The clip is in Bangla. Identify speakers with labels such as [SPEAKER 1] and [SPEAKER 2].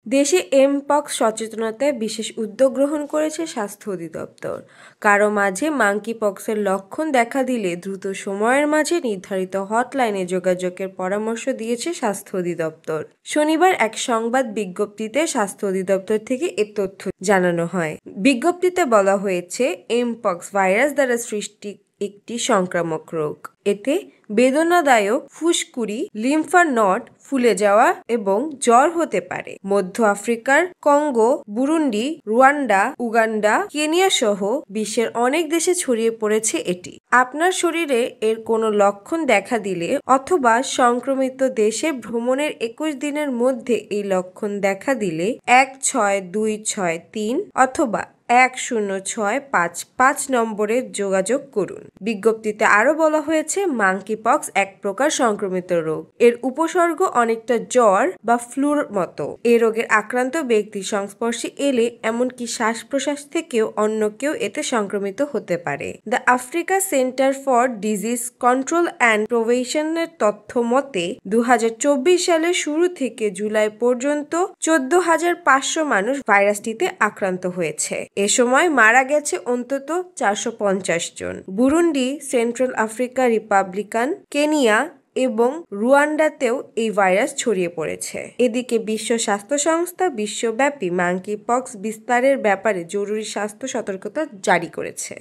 [SPEAKER 1] দেশে এমপক্স সচেতনতায় বিশেষ উদ্যোগ গ্রহণ করেছে স্বাস্থ্য অধিদপ্তর। কারো মাঝে মাঙ্কিপক্সের লক্ষণ দেখা দিলে দ্রুত সময়ের মাঝে নির্ধারিত হটলাইনে যোগাযোগের পরামর্শ দিয়েছে স্বাস্থ্য অধিদপ্তর। শনিবার এক সংবাদ বিজ্ঞপ্তিতে স্বাস্থ্য অধিদপ্তর থেকে এ তথ্য জানানো হয়। বিজ্ঞপ্তিতে বলা হয়েছে, এমপক্স ভাইরাস দ্বারা সৃষ্টি একটি সংক্রামক রোগ। এতে বেদনাদায়ক ফুসকুড়ি, লিম্ফার নড ফুলে যাওয়া এবং জ্বর হতে পারে। মধ্য আফ্রিকার Congo, Burundi, Rwanda, Uganda, Kenya সহ বিশ্বের অনেক দেশে ছড়িয়ে পড়েছে এটি। আপনার শরীরে এর কোনো লক্ষণ দেখা দিলে অথবা সংক্রমিত দেশে ভ্রমণের 21 দিনের মধ্যে এই লক্ষণ দেখা দিলে 16263 অথবা 10655 নম্বরে যোগাযোগ করুন। বিজ্ঞপ্তিতে আরও বলা হয়েছে, মাঙ্কিপক্স এক প্রকার সংক্রমিত রোগ। এর উপসর্গ অনেকটা জ্বর বা ফ্লুর মতো। এ রোগের আক্রান্ত ব্যক্তির সংস্পর্শে এলে এমনকি শ্বাস প্রশ্বাস থেকেও অন্য কেউ এতে সংক্রমিত হতে পারে। The Africa Centre for disease control and প্রিভেনশনের তথ্য মতে 2024 সালের শুরু থেকে জুলাই পর্যন্ত 14,500 মানুষ ভাইরাসটিতে আক্রান্ত হয়েছে। এ সময় মারা গেছে অন্তত 450 জন। Burundi, Central Africa Republican, Kenya এবং রুয়ান্ডাতেও এই ভাইরাস ছড়িয়ে পড়েছে। এদিকে বিশ্ব স্বাস্থ্য সংস্থা বিশ্বব্যাপী মাঙ্কিপক্স বিস্তারের ব্যাপারে জরুরি স্বাস্থ্য সতর্কতা জারি করেছে।